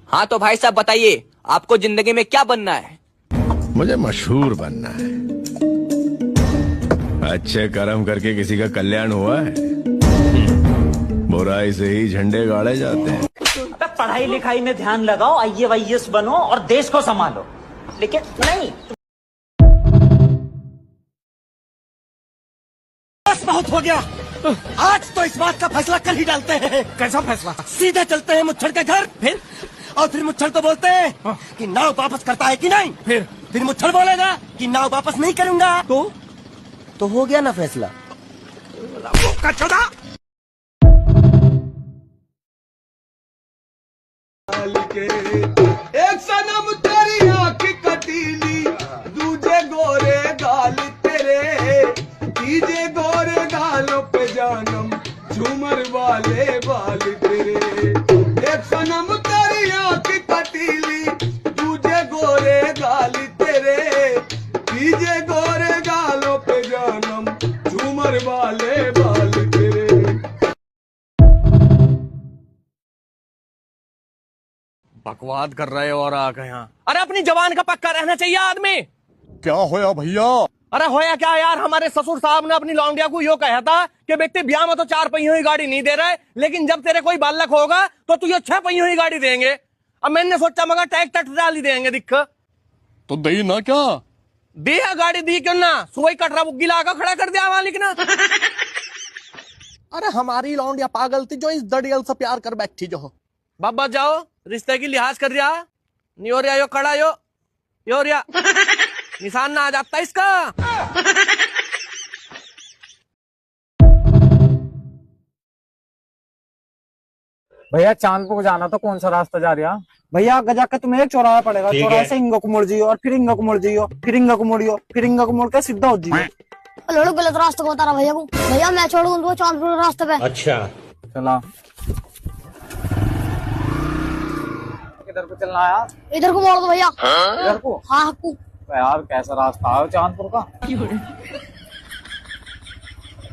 हाँ तो भाई साहब बताइए, आपको जिंदगी में क्या बनना है? मुझे मशहूर बनना है। अच्छे कर्म करके किसी का कल्याण हुआ है? बुराई से ही झंडे गाड़े जाते हैं। पढ़ाई लिखाई में ध्यान लगाओ, IAS बनो और देश को संभालो, लेकिन नहीं। बस बहुत हो गया, आज तो इस बात का फैसला कर ही डालते हैं। कैसा फैसला? सीधे चलते हैं मुच्छड़ के घर, फिर मुच्छड़ को बोलते हैं कि नाव वापस करता है कि नहीं। फिर मुच्छड़ बोलेगा कि नाव वापस नहीं करूंगा। तो हो गया ना फैसला। एक सनम तेरी आँख कटीली, दूजे गोरे गाल तेरे, तीजे गोरे गालों पे जानम, झूमर वाले बाल तेरे। एक सनम तेरी आँख कटीली, दूजे गोरे गाल तेरे, तीजे गोरे गालों पे जानम, झूमर वाले बाल तेरे। बकवाद कर रहे हो और आ गए यहाँ। अरे अपनी जवान का पक्का रहना चाहिए आदमी। क्या होया भैया? अरे होया क्या यार, हमारे ससुर साहब ने अपनी लौंडिया को यो कहा था कि व्यक्ति ब्याह में तो 4 पहियों की गाड़ी नहीं दे रहे, लेकिन जब तेरे कोई बालक होगा तो तुझे 6 पहियों की गाड़ी देंगे। अब मैंने सोचा मगर ट्रैक्टर डाली देंगे। दिक्क तो दई ना क्या? दिया गाड़ी दी क्यों ना, सुबह कटरा बुग्गी लाकर खड़ा कर दिया मालिक ना। अरे हमारी लौंडिया पागल थी जो इस दड़ियल से प्यार कर बैठी जो। बाबा जाओ, रिश्ते की लिहाज कर दिया नहीं हो रहा, यो कड़ा यो रिया निशान ना आ जाता इसका। भैया चांदपुर को जाना तो कौन सा रास्ता जा रहा? भैया आगे जाकर तुम्हें एक चौराहा पड़ेगा, चौराहे से इंगा को मुड़ जियो और फिर इंगा को मुड़ जियो, फिर इंगा को मुड़ियो, फिर इंगा को मुड़ के सीधा हो जियो। लोड़ो गलत रास्ते को बता रहा भैया को। भैया मैं छोड़ दूं चांदपुर के रास्ते पे। अच्छा चला, किधर को चलना है यार? इधर को मोड़ दो भैया। इधर को? हाँ हक्कू। यार कैसा रास्ता है चांदपुर का?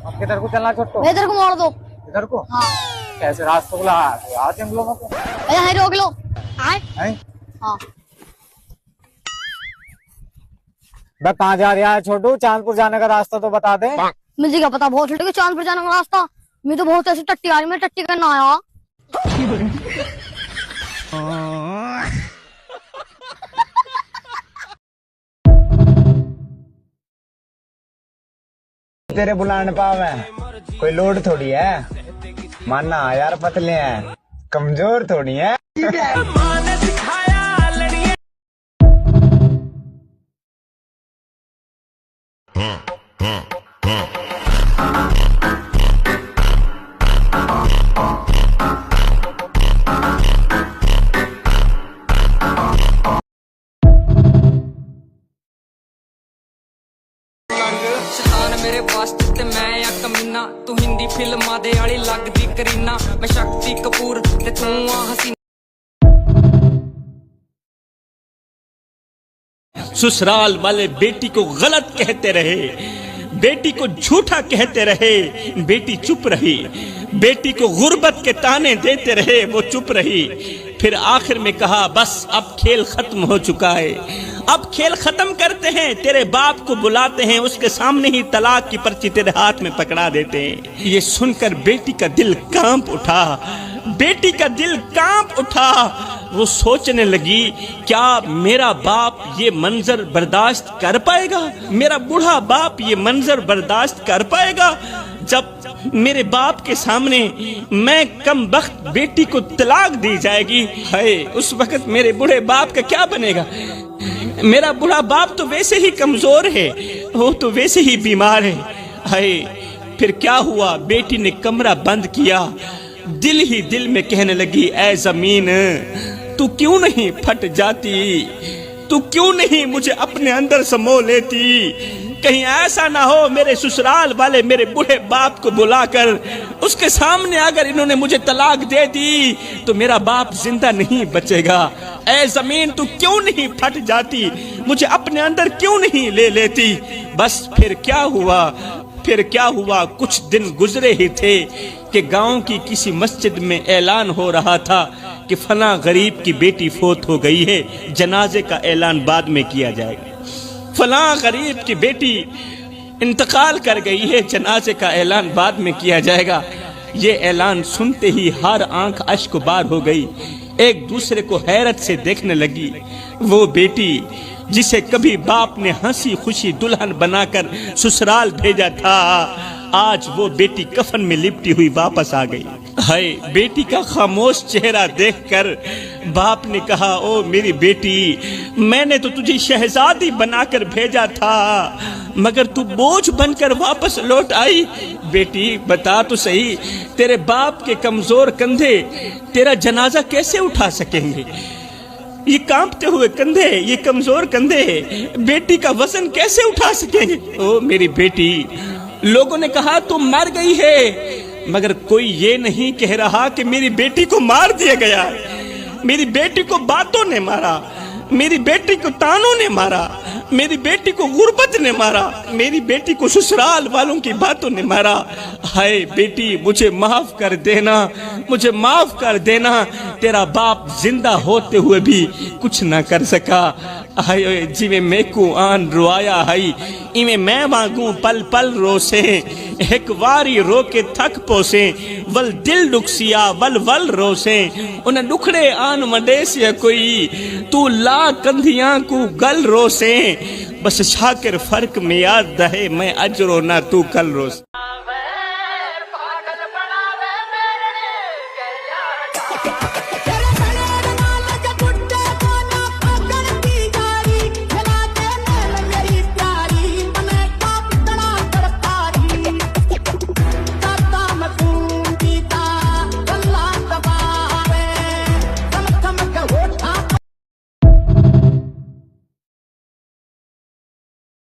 अब किधर को चलना छोटो? इधर को मोड़ दो। इधर को? हाँ। कैसे रास्ते को लगा यार जंगलों में को? भैया है रोक लो। आए? हाँ। कहाँ जा रहा है छोटू? चांदपुर जाने का रास्ता तो बता दे। मुझे क्या पता, बहुत छोटे चांदपुर जाने का रास्ता। मैं तो बहुत ऐसी टट्टी आ रही, मैं टट्टी करना आया। तेरे बुलाने पावे कोई लोड थोड़ी है, मानना यार पतले हैं, कमजोर थोड़ी है। मेरे वास्ते ते मैं या कमीना, तू हिंदी फिल्मां दे वाली लगदी करीना, मैं शक्ति कपूर ते तू आ हसीना। ससुराल वाले बेटी को गलत कहते रहे, बेटी को झूठा कहते रहे, बेटी चुप रही, बेटी को गुर्बत के ताने देते रहे, वो चुप रही। फिर आखिर में कहा बस अब खेल खत्म हो चुका है, अब खेल खत्म करते हैं, तेरे बाप को बुलाते हैं, उसके सामने ही तलाक की पर्ची तेरे हाथ में पकड़ा देते हैं। ये सुनकर बेटी का दिल कांप उठा, बेटी का दिल कांप उठा। वो सोचने लगी क्या मेरा बाप ये मंजर बर्दाश्त कर पाएगा, मेरा बूढ़ा बाप ये मंजर बर्दाश्त कर पाएगा जब मेरे बाप के सामने मैं कम वक्त बेटी को तलाक दी जाएगी। है उस वक्त मेरे बूढ़े बाप का क्या बनेगा? मेरा बूढ़ा बाप तो वैसे ही कमजोर है, वो तो वैसे ही बीमार है। है फिर क्या हुआ? बेटी ने कमरा बंद किया, दिल ही दिल में कहने लगी ऐ जमीन तू क्यों नहीं फट जाती, तू क्यों नहीं मुझे अपने अंदर समो लेती? कहीं ऐसा ना हो मेरे ससुराल वाले मेरे बूढ़े बाप को बुलाकर उसके सामने अगर इन्होंने मुझे तलाक दे दी तो मेरा बाप जिंदा नहीं बचेगा। ऐ जमीन तू क्यों नहीं फट जाती, मुझे अपने अंदर क्यों नहीं ले लेती? बस फिर क्या हुआ? फिर क्या हुआ, कुछ दिन गुजरे ही थे कि गांव की किसी मस्जिद में ऐलान हो रहा था कि फला गरीब की बेटी फोत हो गई है, जनाजे का ऐलान बाद में किया जाएगा। फला गरीब की बेटी इंतकाल कर गई है, जनाजे का ऐलान बाद में किया जाएगा। ये ऐलान सुनते ही हर आंख अश्क बार हो गई, एक दूसरे को हैरत से देखने लगी। वो बेटी जिसे कभी बाप ने हंसी खुशी दुल्हन बनाकर ससुराल भेजा था, आज वो बेटी कफन में लिपटी हुई वापस आ गई। हाय, बेटी का खामोश चेहरा देखकर बाप ने कहा, ओ मेरी बेटी, मैंने तो तुझे शहजादी बनाकर भेजा था, मगर तू बोझ बनकर वापस लौट आई। बेटी बता तो सही, तेरे बाप के कमजोर कंधे तेरा जनाजा कैसे उठा सकेंगे? ये कांपते हुए कंधे, ये कमजोर कंधे बेटी का वजन कैसे उठा सकेंगे? ओ मेरी बेटी, लोगों ने कहा तुम मर गई है, मगर कोई ये नहीं कह रहा कि मेरी बेटी को मार दिया गया। मेरी बेटी को बातों ने मारा, मेरी बेटी को तानों ने मारा, मेरी बेटी को गुर्बत ने मारा, मेरी बेटी को ससुराल वालों की बातों ने मारा। हाय बेटी, मुझे माफ कर देना, मुझे माफ कर देना, तेरा बाप जिंदा होते हुए भी कुछ ना कर सका। हाय जिਵੇਂ मेकू आन रोया हाई, इवें मैं वांगू पल पल रोसे, एक वारी रो के थक पोसे, वल दिल दुखसिया वल वल रोसे, उन दुखड़े आन मडेसिया कोई, तू ला कंधियां को गल रोसे, बस शाकिर फर्क में याद रहे, मैं अज रोना तू कल रोस।